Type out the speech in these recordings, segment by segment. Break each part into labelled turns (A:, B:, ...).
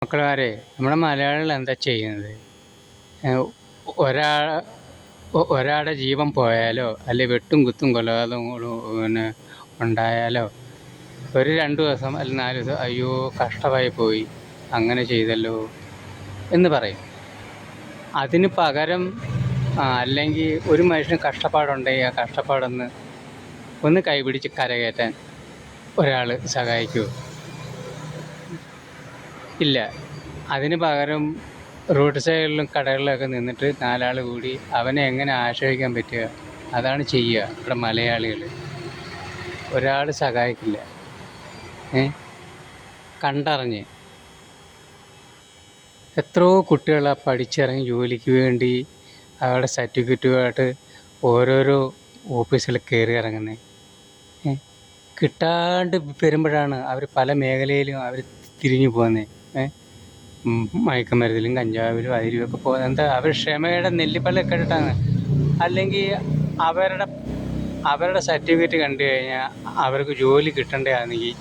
A: മക്കളമാരെ നമ്മുടെ മലയാളികൾ എന്താ ചെയ്യുന്നത്? ഏഹ് ഒരാൾ ഒരാളുടെ ജീവൻ പോയാലോ അല്ലെ വെട്ടും കുത്തും കൊലപാതകങ്ങളും ഉണ്ടായാലോ ഒരു 2 ദിവസം അല്ല 4 ദിവസം അയ്യോ കഷ്ടമായി പോയി അങ്ങനെ ചെയ്തല്ലോ എന്ന് പറയും. അതിന് പകരം അല്ലെങ്കിൽ ഒരു മനുഷ്യന് കഷ്ടപ്പാടുണ്ടെങ്കിൽ ആ കഷ്ടപ്പാടൊന്ന് കൈപിടിച്ച് കരകയറ്റാൻ ഒരാൾ സഹായിക്കുമോ? ഇല്ല. അതിന് പകരം റോഡ് സൈഡിലും കടകളിലൊക്കെ നിന്നിട്ട് 4 ആൾ കൂടി അവനെ എങ്ങനെ ആശ്രയിക്കാൻ പറ്റുക അതാണ് ചെയ്യുക ഇവിടെ മലയാളികൾ. ഒരാൾ സഹായിക്കില്ല. കണ്ടറിഞ്ഞ് എത്രയോ കുട്ടികളാണ് പഠിച്ചിറങ്ങി ജോലിക്ക് വേണ്ടി അവരുടെ സർട്ടിഫിക്കറ്റുമായിട്ട് ഓരോരോ ഓഫീസിൽ കയറി ഇറങ്ങുന്നത്. കിട്ടാണ്ട് വരുമ്പോഴാണ് അവർ പല മേഖലയിലും അവർ തിരിഞ്ഞു പോകുന്നത്. മയക്കുമരുന്നിലും കഞ്ചാവിലും അതിലുമൊക്കെ പോകുന്നത് എന്താ? അവർ ക്ഷമയുടെ നെല്ലിപ്പല്ലൊക്കെ ഇട്ടിട്ടാണ്. അല്ലെങ്കിൽ അവരുടെ സർട്ടിഫിക്കറ്റ് കണ്ടു കഴിഞ്ഞാൽ അവർക്ക് ജോലി കിട്ടേണ്ടതാണെങ്കിൽ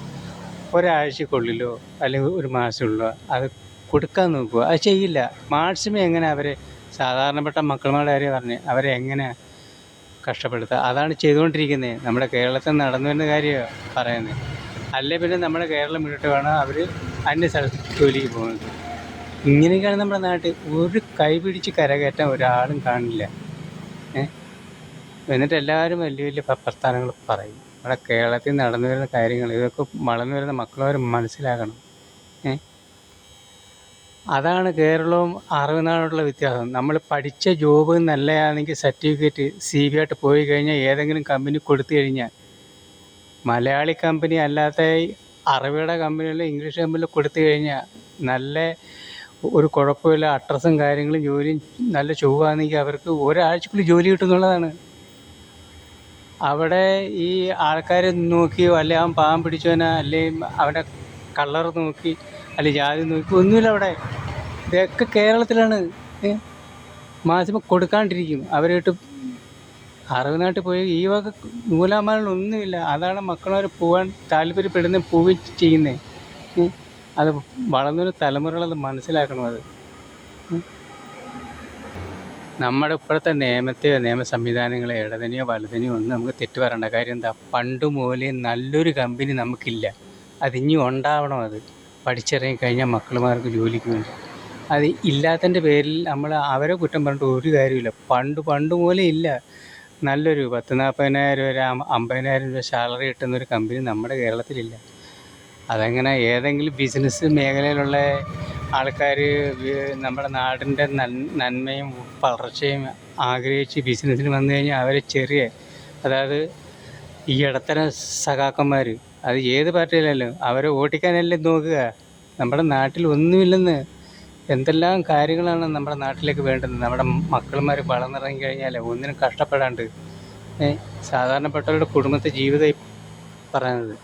A: ഒരാഴ്ചക്കുള്ളിലോ അല്ലെങ്കിൽ ഒരു മാസമുള്ളോ അത് കൊടുക്കാൻ നോക്കുക. അത് ചെയ്യില്ല. മാക്സിമം എങ്ങനെ അവരെ സാധാരണപ്പെട്ട മക്കളുടെ കാര്യം പറഞ്ഞ് അവരെ എങ്ങനെ കഷ്ടപ്പെടുത്തുക അതാണ് ചെയ്തുകൊണ്ടിരിക്കുന്നത്. നമ്മുടെ കേരളത്തിൽ നടന്നു വരുന്ന കാര്യമാണ് പറയുന്നത്. അല്ലേ പിന്നെ നമ്മുടെ കേരളം വിട്ടിട്ട് വേണം അവർ അന്യ സ്ഥലത്ത് ജോലിക്ക് പോകുന്നത്. ഇങ്ങനെയൊക്കെയാണ് നമ്മുടെ നാട്ടിൽ. ഒരു കൈ പിടിച്ച് കരകയറ്റാൻ ഒരാളും കാണില്ല. എന്നിട്ട് എല്ലാവരും വലിയ വലിയ പ്രസ്ഥാനങ്ങൾ പറയും. നമ്മുടെ കേരളത്തിൽ നടന്നു വരുന്ന കാര്യങ്ങൾ ഇതൊക്കെ വളർന്നു വരുന്ന മക്കളവർ മനസ്സിലാക്കണം. അതാണ് കേരളവും അറബിനാടുള്ള വ്യത്യാസം. നമ്മൾ പഠിച്ച ജോബ് നല്ലതാണെങ്കിൽ സർട്ടിഫിക്കറ്റ് CV ആയിട്ട് പോയി കഴിഞ്ഞാൽ ഏതെങ്കിലും കമ്പനി കൊടുത്തു കഴിഞ്ഞാൽ മലയാളി കമ്പനി അല്ലാത്ത അറബിയുടെ കമ്പനികളിൽ ഇംഗ്ലീഷ് കമ്പനിയിൽ കൊടുത്തു കഴിഞ്ഞാൽ നല്ല ഒരു കുഴപ്പമില്ല അഡ്രസ്സും കാര്യങ്ങളും ജോലിയും നല്ല ചൊവ്വാണെങ്കിൽ അവർക്ക് ഒരാഴ്ചക്കുള്ളിൽ ജോലി കിട്ടുമെന്നുള്ളതാണ്. അവിടെ ഈ ആൾക്കാരെ നോക്കിയോ അല്ലെ അവൻ പാവം പിടിച്ചവനാ അല്ലെങ്കിൽ അവൻ്റെ കളർ നോക്കി അല്ലെങ്കിൽ ജാതി നോക്കി ഒന്നുമില്ല അവിടെ. ഇതൊക്കെ കേരളത്തിലാണ്. മാക്സിമം കൊടുക്കാണ്ടിരിക്കും. അവരായിട്ട് അറബി നാട്ടിൽ പോയി ഈ വക നൂലാമാലൊന്നുമില്ല. അതാണ് മക്കളവർ പോകാൻ താല്പര്യപ്പെടുന്ന പോവുകയും ചെയ്യുന്നത്. അത് വളർന്നൊരു തലമുറകളത് മനസ്സിലാക്കണം. അത് നമ്മുടെ ഇപ്പോഴത്തെ നിയമ സംവിധാനങ്ങളെ ഇടതിനെയോ വലതിനെയോ ഒന്നും നമുക്ക് തെറ്റ് പറയേണ്ട. കാര്യം എന്താ? പണ്ട് മുതലേ നല്ലൊരു കമ്പനി നമുക്കില്ല. അതിനി ഉണ്ടാവണം. അത് പഠിച്ചിറങ്ങിക്കഴിഞ്ഞാൽ മക്കളുമാർക്ക് ജോലിക്ക് വേണ്ടി അത് ഇല്ലാത്തതിൻ്റെ പേരിൽ നമ്മൾ അവരെ കുറ്റം പറഞ്ഞിട്ട് ഒരു കാര്യമില്ല. പണ്ട് മുതലേ ഇല്ല. നല്ലൊരു 10-40,000 ഒരു 50,000 രൂപ സാലറി കിട്ടുന്നൊരു കമ്പനി നമ്മുടെ കേരളത്തിലില്ല. അതെങ്ങനെ? ഏതെങ്കിലും ബിസിനസ് മേഖലയിലുള്ള ആൾക്കാർ നമ്മുടെ നാടിൻ്റെ നന്മയും വളർച്ചയും ആഗ്രഹിച്ച് ബിസിനസ്സിന് വന്നു കഴിഞ്ഞാൽ അവർ അതായത് ഈ ഇടത്തരം സഖാക്കന്മാർ അത് ഏത് പാർട്ടിയിലല്ലോ അവരെ ഓട്ടിക്കാനല്ലേ നോക്കുക. നമ്മുടെ നാട്ടിൽ ഒന്നുമില്ലെന്ന്. എന്തെല്ലാം കാര്യങ്ങളാണ് നമ്മുടെ നാട്ടിലേക്ക് വേണ്ടത്. നമ്മുടെ മക്കളുമാർ വളർന്നിറങ്ങി കഴിഞ്ഞാൽ ഒന്നിനും കഷ്ടപ്പെടാണ്ട് സാധാരണപ്പെട്ടവരുടെ കുടുംബത്തെ ജീവിതം പറയുന്നത്.